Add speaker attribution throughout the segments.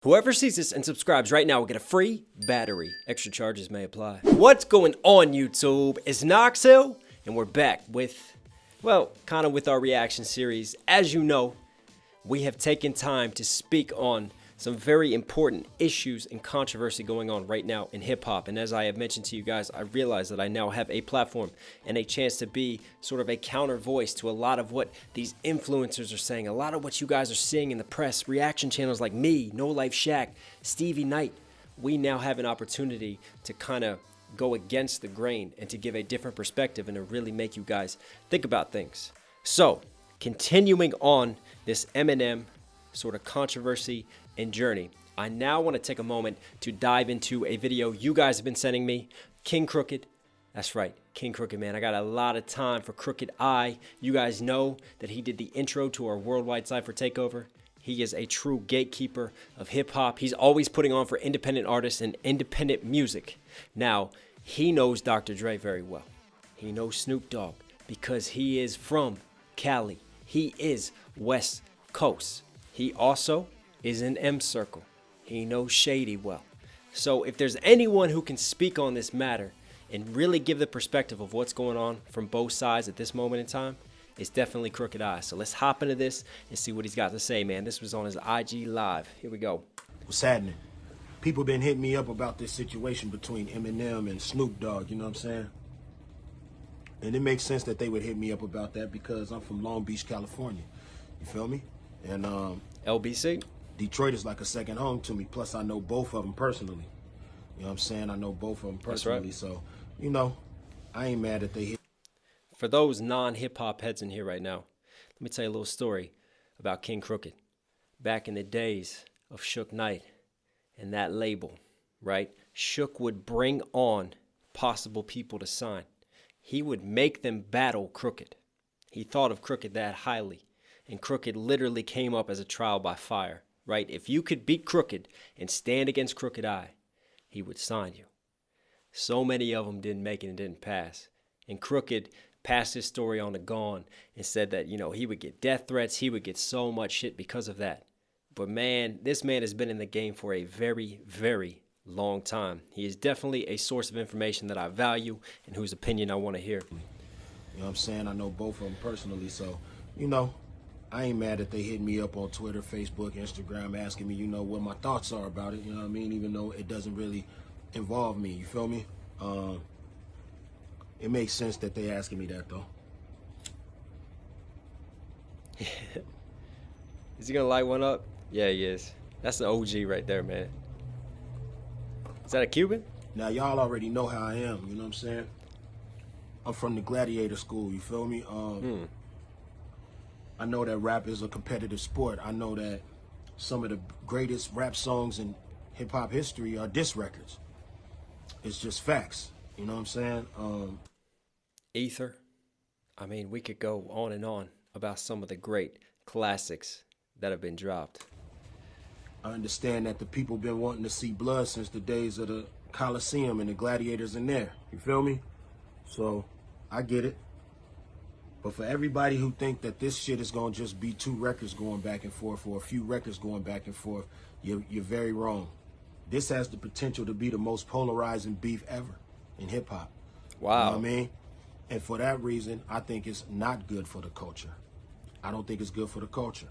Speaker 1: Whoever sees this and subscribes right now will get a free battery. Extra charges may apply. What's going on, YouTube? It's Knox Hill, and we're back with, well, kind of with our reaction series. As you know, we have taken time to speak on some very important issues and controversy going on right now in hip-hop. And as I have mentioned to you guys, I realize that I now have a platform and a chance to be sort of a counter voice to a lot of what these influencers are saying, a lot of what you guys are seeing in the press, reaction channels like me, No Life Shaq, Stevie Knight. We now have an opportunity to kind of go against the grain and to give a different perspective and to really make you guys think about things. So, continuing on this Eminem sort of controversy and journey, I now want to take a moment to dive into a video you guys have been sending me. Kxng Crooked. That's right, Kxng Crooked, man. I got a lot of time for Crooked I. You guys know that he did the intro to our Worldwide Cypher Takeover. He is a true gatekeeper of hip-hop. He's always putting on for independent artists and independent music. Now, he knows Dr. Dre very well. He knows Snoop Dogg because he is from Cali. He is West Coast. He also is in M Circle. He knows Shady well. So if there's anyone who can speak on this matter and really give the perspective of what's going on from both sides at this moment in time, it's definitely Crooked I. So let's hop into this and see what he's got to say, man. This was on his IG Live. Here we go.
Speaker 2: What's happening? People been hitting me up about this situation between Eminem and Snoop Dogg, you know what I'm saying? And it makes sense that they would hit me up about that because I'm from Long Beach, California. You feel me? And
Speaker 1: LBC?
Speaker 2: Detroit is like a second home to me. Plus, I know both of them personally. You know what I'm saying? I know both of them personally.
Speaker 1: That's right.
Speaker 2: So, you know, I ain't mad that they hit.
Speaker 1: For those non-hip-hop heads in here right now, let me tell you a little story about Kxng Crooked. Back in the days of Suge Knight and that label, right? Suge would bring on possible people to sign. He would make them battle Crooked. He thought of Crooked that highly. And Crooked literally came up as a trial by fire, right? If you could beat Crooked and stand against Crooked I, he would sign you. So many of them didn't make it and didn't pass. And Crooked passed his story on to Gone and said that, you know, he would get death threats. He would get so much shit because of that. But man, this man has been in the game for a very, very long time. He is definitely a source of information that I value and whose opinion I want to hear.
Speaker 2: You know what I'm saying? I know both of them personally. So, you know, I ain't mad that they hit me up on Twitter, Facebook, Instagram, asking me, you know, what my thoughts are about it. You know what I mean? Even though it doesn't really involve me. You feel me? It makes sense that they asking me that, though.
Speaker 1: Is he going to light one up? Yeah, he is. That's an OG right there, man. Is that a Cuban?
Speaker 2: Now, y'all already know how I am. You know what I'm saying? I'm from the gladiator school. You feel me? I know that rap is a competitive sport. I know that some of the greatest rap songs in hip-hop history are diss records. It's just facts. You know what I'm saying?
Speaker 1: Ether. I mean, we could go on and on about some of the great classics that have been dropped.
Speaker 2: I understand that the people been wanting to see blood since the days of the Coliseum and the gladiators in there. You feel me? So, I get it. But for everybody who think that this shit is going to just be two records going back and forth or a few records going back and forth, you're very wrong. This has the potential to be the most polarizing beef ever in hip-hop.
Speaker 1: Wow.
Speaker 2: You know what I mean? And for that reason, I think it's not good for the culture. I don't think it's good for the culture.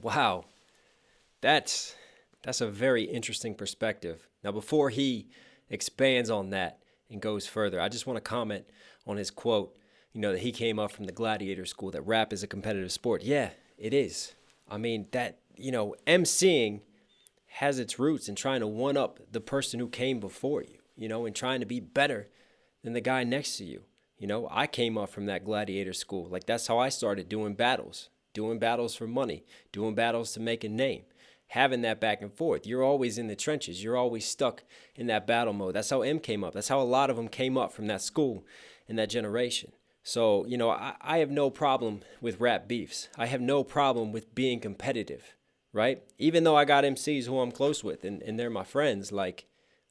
Speaker 1: Wow. That's a very interesting perspective. Now, before he expands on that and goes further, I just want to comment on his quote, you know, that he came up from the gladiator school, that rap is a competitive sport. Yeah, it is. I mean, that, you know, MCing has its roots in trying to one up the person who came before you, you know, and trying to be better than the guy next to you. You know, I came up from that gladiator school. Like, that's how I started doing battles for money, doing battles to make a name. Having that back and forth. You're always in the trenches. You're always stuck in that battle mode. That's how M came up. That's how a lot of them came up from that school and that generation. So, you know, I have no problem with rap beefs. I have no problem with being competitive, right? Even though I got MCs who I'm close with and they're my friends, like,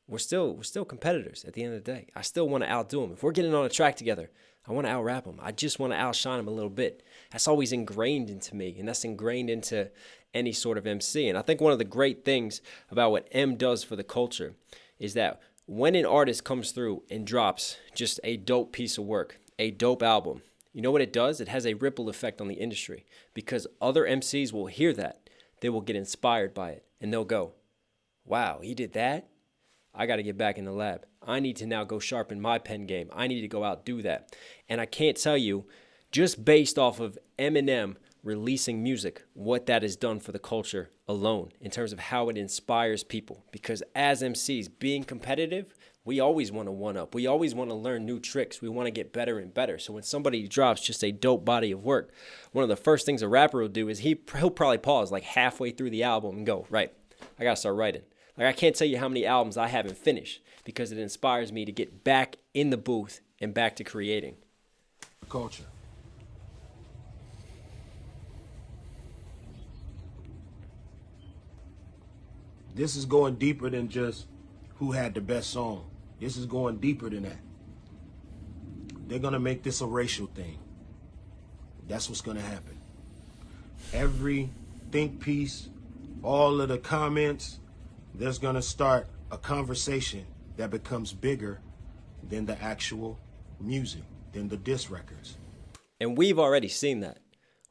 Speaker 1: we're still competitors at the end of the day. I still want to outdo them. If we're getting on a track together, I want to out-rap him. I just want to outshine him a little bit. That's always ingrained into me, and that's ingrained into any sort of MC. And I think one of the great things about what M does for the culture is that when an artist comes through and drops just a dope piece of work, a dope album, you know what it does? It has a ripple effect on the industry because other MCs will hear that. They will get inspired by it, and they'll go, wow, he did that? I got to get back in the lab. I need to now go sharpen my pen game. I need to go out do that. And I can't tell you, just based off of Eminem releasing music, what that has done for the culture alone in terms of how it inspires people. Because as MCs, being competitive, we always want to one-up. We always want to learn new tricks. We want to get better and better. So when somebody drops just a dope body of work, one of the first things a rapper will do is he'll probably pause like halfway through the album and go, right, I got to start writing. Like I can't tell you how many albums I haven't finished because it inspires me to get back in the booth and back to creating.
Speaker 2: Culture. This is going deeper than just who had the best song. This is going deeper than that. They're going to make this a racial thing. That's what's going to happen. Every think piece, all of the comments, there's going to start a conversation that becomes bigger than the actual music, than the diss records.
Speaker 1: And we've already seen that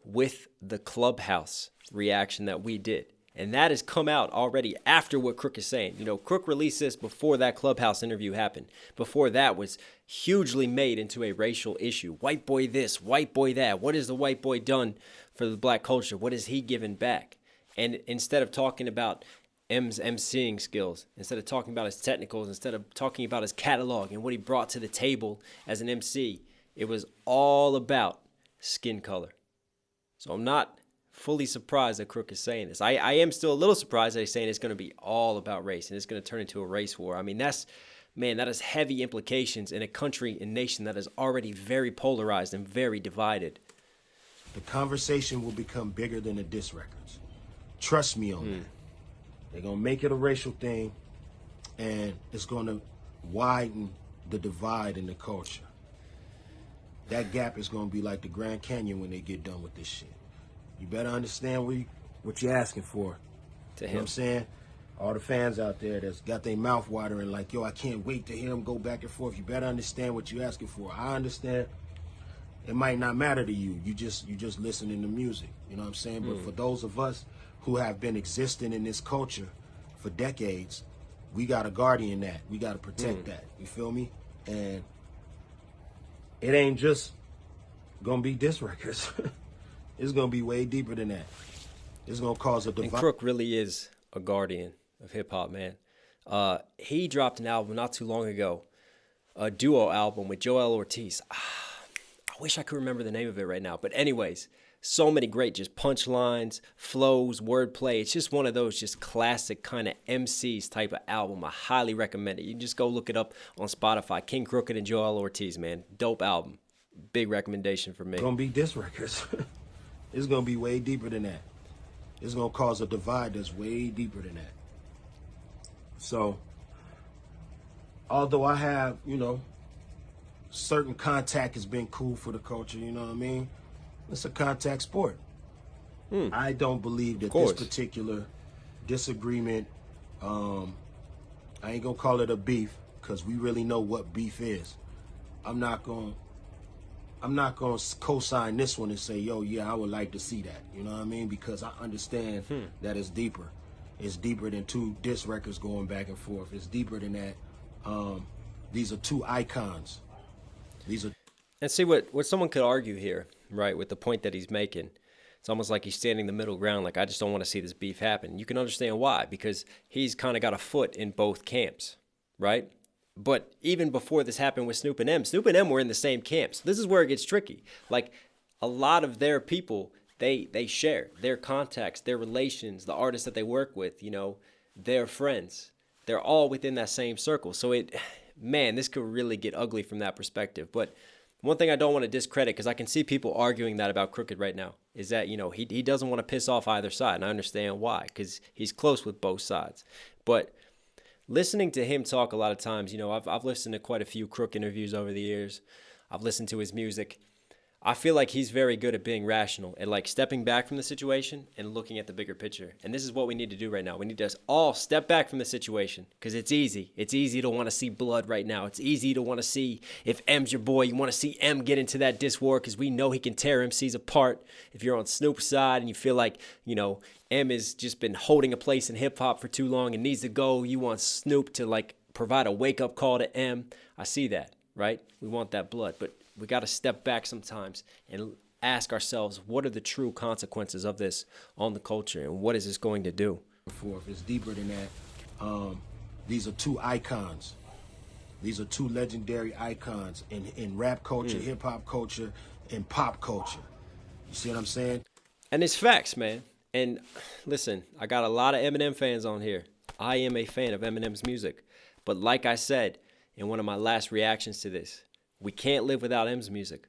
Speaker 1: with the Clubhouse reaction that we did. And that has come out already after what Crook is saying. You know, Crook released this before that Clubhouse interview happened. Before that was hugely made into a racial issue. White boy this, white boy that. What has the white boy done for the black culture? What has he given back? And instead of talking about M's MCing skills, instead of talking about his technicals, instead of talking about his catalog and what he brought to the table as an MC, it was all about skin color. So I'm not fully surprised that Crook is saying this. I am still a little surprised that he's saying it's going to be all about race and it's going to turn into a race war. I mean, that has heavy implications in a country and nation that is already very polarized and very divided.
Speaker 2: The conversation will become bigger than the diss records. Trust me on that. They're going to make it a racial thing, and it's going to widen the divide in the culture. That gap is going to be like the Grand Canyon when they get done with this shit. You better understand what you're asking for.
Speaker 1: To him.
Speaker 2: You know what I'm saying? All the fans out there that's got their mouth watering like, yo, I can't wait to hear him go back and forth. You better understand what you're asking for. I understand it might not matter to you. You just listening to music. You know what I'm saying? But for those of us who have been existing in this culture for decades, we got to guardian that. We got to protect that. You feel me? And it ain't just going to be diss records. It's going to be way deeper than that. It's going to cause a divide.
Speaker 1: And Crook really is a guardian of hip-hop, man. He dropped an album not too long ago, a duo album with Joel Ortiz. I wish I could remember the name of it right now. But anyways, so many great just punchlines, flows, wordplay. It's just one of those just classic kind of MCs type of album. I highly recommend it. You can just go look it up on Spotify. Kxng Crooked and Joel Ortiz, man. Dope album. Big recommendation for me.
Speaker 2: It's going to be diss records. It's going to be way deeper than that. It's going to cause a divide that's way deeper than that. So, although I have, certain contact has been cool for the culture, you know what I mean? It's a contact sport. I don't believe that this particular disagreement, I ain't going to call it a beef because we really know what beef is. I'm not going to co-sign this one and say, yo, yeah, I would like to see that. You know what I mean? Because I understand that it's deeper. It's deeper than two diss records going back and forth. It's deeper than that. These are two icons.
Speaker 1: And see what someone could argue here, right, with the point that he's making. It's almost like he's standing the middle ground, like, I just don't want to see this beef happen. You can understand why, because he's kind of got a foot in both camps, right? But even before this happened with Snoop and M were in the same camps. This is where it gets tricky. Like, a lot of their people, they share their contacts, their relations, the artists that they work with, their friends. They're all within that same circle. So this could really get ugly from that perspective. But one thing I don't want to discredit, because I can see people arguing that about Crooked right now, is that, he doesn't want to piss off either side. And I understand why, because he's close with both sides. But listening to him talk a lot of times, I've listened to quite a few Crook interviews over the years. I've listened to his music. I feel like he's very good at being rational and like stepping back from the situation and looking at the bigger picture. And this is what we need to do right now. We need to all step back from the situation because it's easy. It's easy to want to see blood right now. It's easy to want to see if M's your boy. You want to see M get into that diss war because we know he can tear MCs apart. If you're on Snoop's side and you feel like, M has just been holding a place in hip hop for too long and needs to go, you want Snoop to like provide a wake up call to M. I see that, right? We want that blood, but we got to step back sometimes and ask ourselves, what are the true consequences of this on the culture, and what is this going to do?
Speaker 2: If it's deeper than that, these are two icons. These are two legendary icons in rap culture, hip hop culture, and pop culture. You see what I'm saying?
Speaker 1: And it's facts, man. And listen, I got a lot of Eminem fans on here. I am a fan of Eminem's music. But like I said in one of my last reactions to this, we can't live without M's music.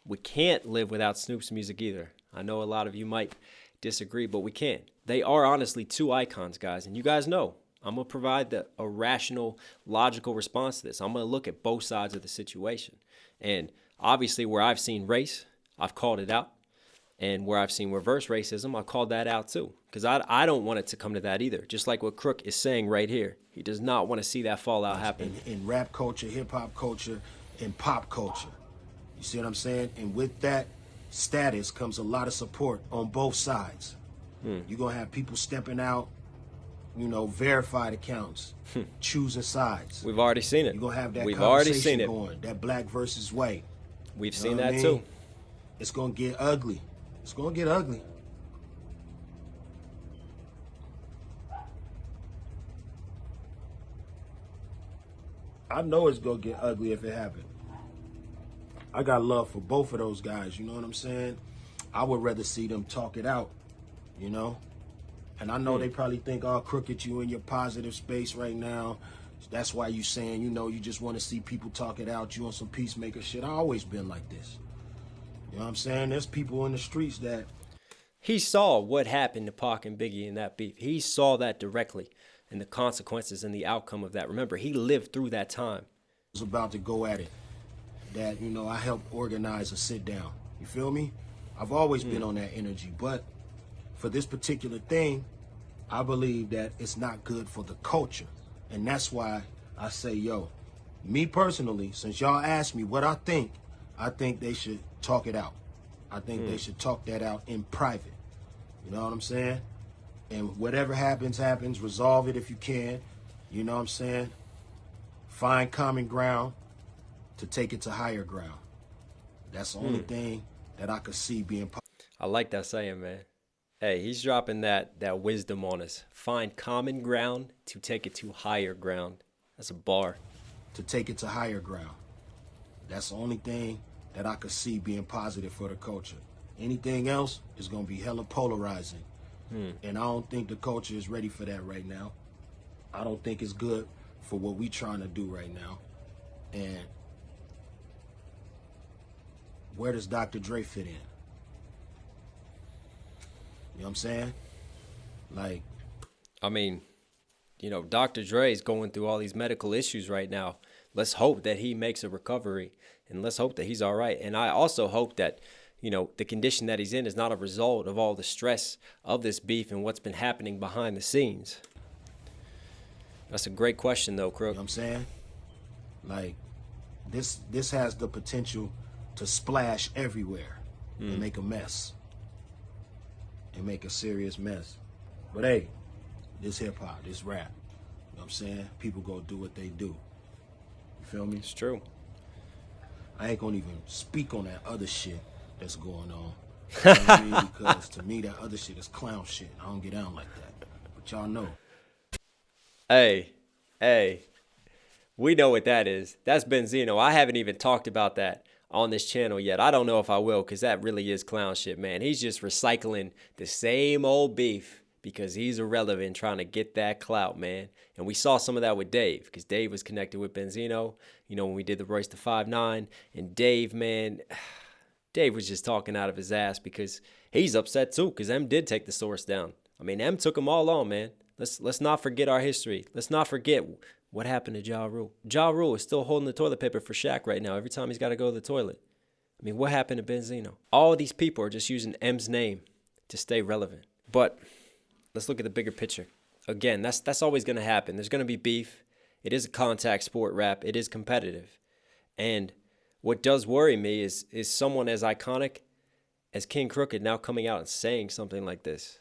Speaker 1: We can't live without Snoop's music either. I know a lot of you might disagree, but we can't. They are honestly two icons, guys. And you guys know, I'm going to provide a rational, logical response to this. I'm going to look at both sides of the situation. And obviously where I've seen race, I've called it out. And where I've seen reverse racism, I've called that out too. Because I don't want it to come to that either. Just like what Crook is saying right here. He does not want to see that fallout happen.
Speaker 2: In rap culture, hip hop culture, in pop culture. You see what I'm saying? And with that status comes a lot of support on both sides. You're going to have people stepping out, verified accounts, choosing sides.
Speaker 1: We've already seen it.
Speaker 2: You're going to have that
Speaker 1: We've already seen it.
Speaker 2: Going, that black versus white.
Speaker 1: We've seen that too.
Speaker 2: It's going to get ugly. It's going to get ugly. I know it's going to get ugly if it happens. I got love for both of those guys, you know what I'm saying? I would rather see them talk it out, And I know they probably think, oh, Crooked, you in your positive space right now. That's why you saying, you just want to see people talk it out. You on some peacemaker shit. I always been like this. You know what I'm saying? There's people in the streets that...
Speaker 1: He saw what happened to Pac and Biggie in that beef. He saw that directly and the consequences and the outcome of that. Remember, he lived through that time.
Speaker 2: Was about to go at it. That, I helped organize a sit down. You feel me? I've always been on that energy. But for this particular thing, I believe that it's not good for the culture. And that's why I say, me personally, since y'all asked me what I think they should talk it out. I think they should talk that out in private. You know what I'm saying? And whatever happens, happens. Resolve it if you can. You know what I'm saying? Find common ground to take it to higher ground. That's the only thing that I could see being possible.
Speaker 1: I like that saying, man. Hey, he's dropping that wisdom on us. Find common ground to take it to higher ground. That's a bar.
Speaker 2: To take it to higher ground. That's the only thing that I could see being positive for the culture. Anything else is going to be hella polarizing. And I don't think the culture is ready for that right now. I don't think it's good for what we trying to do right now. And where does Dr. Dre fit in? You know what I'm saying? Like,
Speaker 1: I mean, Dr. Dre is going through all these medical issues right now. Let's hope that he makes a recovery, and let's hope that he's all right. And I also hope that, the condition that he's in is not a result of all the stress of this beef and what's been happening behind the scenes. That's a great question, though, Crook.
Speaker 2: You know what I'm saying? Like, this has the potential to splash everywhere and make a mess. And make a serious mess. But hey, this hip-hop, this rap, you know what I'm saying? People go do what they do. You feel me?
Speaker 1: It's true.
Speaker 2: I ain't gonna even speak on that other shit that's going on. You know what I mean? Because to me, that other shit is clown shit. I don't get down like that. But y'all know.
Speaker 1: Hey, we know what that is. That's Benzino. I haven't even talked about that on this channel yet. I don't know if I will, because that really is clown shit, man. He's just recycling the same old beef because he's irrelevant, trying to get that clout, man. And we saw some of that with Dave, because Dave was connected with Benzino, when we did the Royce to 5'9", and Dave, man, Dave was just talking out of his ass because he's upset too, because M did take the source down. I mean, M took them all on, man. Let's not forget our history. Let's not forget What happened to Ja Rule? Ja Rule is still holding the toilet paper for Shaq right now every time he's got to go to the toilet. I mean, what happened to Benzino? All these people are just using M's name to stay relevant. But let's look at the bigger picture. Again, that's always going to happen. There's going to be beef. It is a contact sport, rap. It is competitive. And what does worry me is someone as iconic as Kxng Crooked now coming out and saying something like this.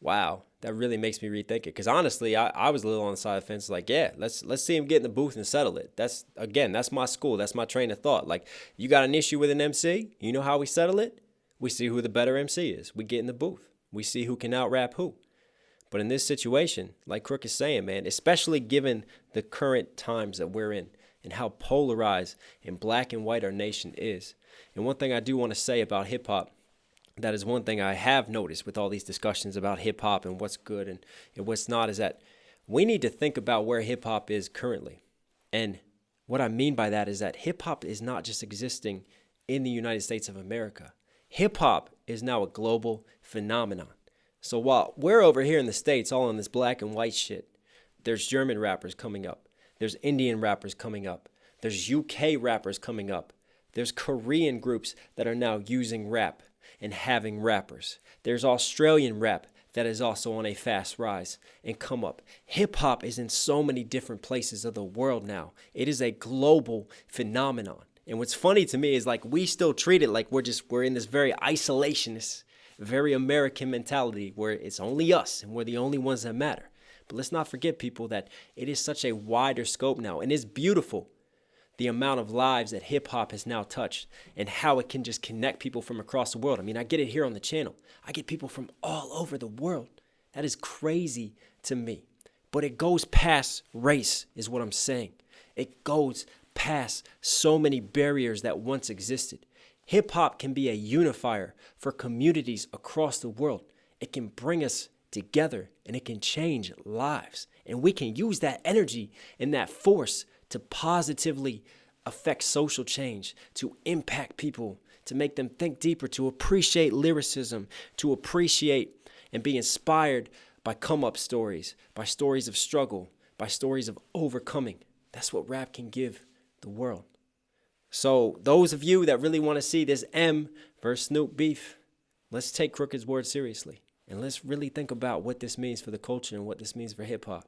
Speaker 1: Wow, that really makes me rethink it. Because honestly, I was a little on the side of the fence, like, yeah, let's see him get in the booth and settle it. That's my school. That's my train of thought. Like, you got an issue with an MC, you know how we settle it? We see who the better MC is. We get in the booth. We see who can out-rap who. But in this situation, like Crook is saying, man, especially given the current times that we're in and how polarized and black and white our nation is. And one thing I do want to say about hip-hop, that is one thing I have noticed with all these discussions about hip-hop and what's good and what's not, is that we need to think about where hip-hop is currently. And what I mean by that is that hip-hop is not just existing in the United States of America. Hip-hop is now a global phenomenon. So while we're over here in the States all on this black and white shit, there's German rappers coming up. There's Indian rappers coming up. There's UK rappers coming up. There's Korean groups that are now using rap and having rappers. There's Australian rap that is also on a fast rise and come up. Hip-hop is in so many different places of the world now. It is a global phenomenon. And what's funny to me is, like, we still treat it like we're in this very isolationist, very American mentality where it's only us and we're the only ones that matter. But let's not forget, people, that it is such a wider scope now. And it's beautiful, the amount of lives that hip-hop has now touched and how it can just connect people from across the world. I mean, I get it here on the channel. I get people from all over the world. That is crazy to me. But it goes past race, is what I'm saying. It goes past so many barriers that once existed. Hip-hop can be a unifier for communities across the world. It can bring us together and it can change lives. And we can use that energy and that force to positively affect social change, to impact people, to make them think deeper, to appreciate lyricism, to appreciate and be inspired by come-up stories, by stories of struggle, by stories of overcoming. That's what rap can give the world. So those of you that really want to see this M versus Snoop beef, let's take Crooked's word seriously. And let's really think about what this means for the culture and what this means for hip-hop.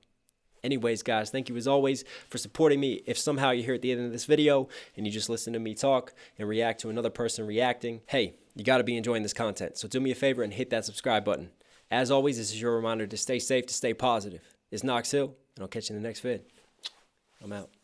Speaker 1: Anyways, guys, thank you as always for supporting me. If somehow you're here at the end of this video and you just listen to me talk and react to another person reacting, hey, you got to be enjoying this content. So do me a favor and hit that subscribe button. As always, this is your reminder to stay safe, to stay positive. It's Knox Hill, and I'll catch you in the next vid. I'm out.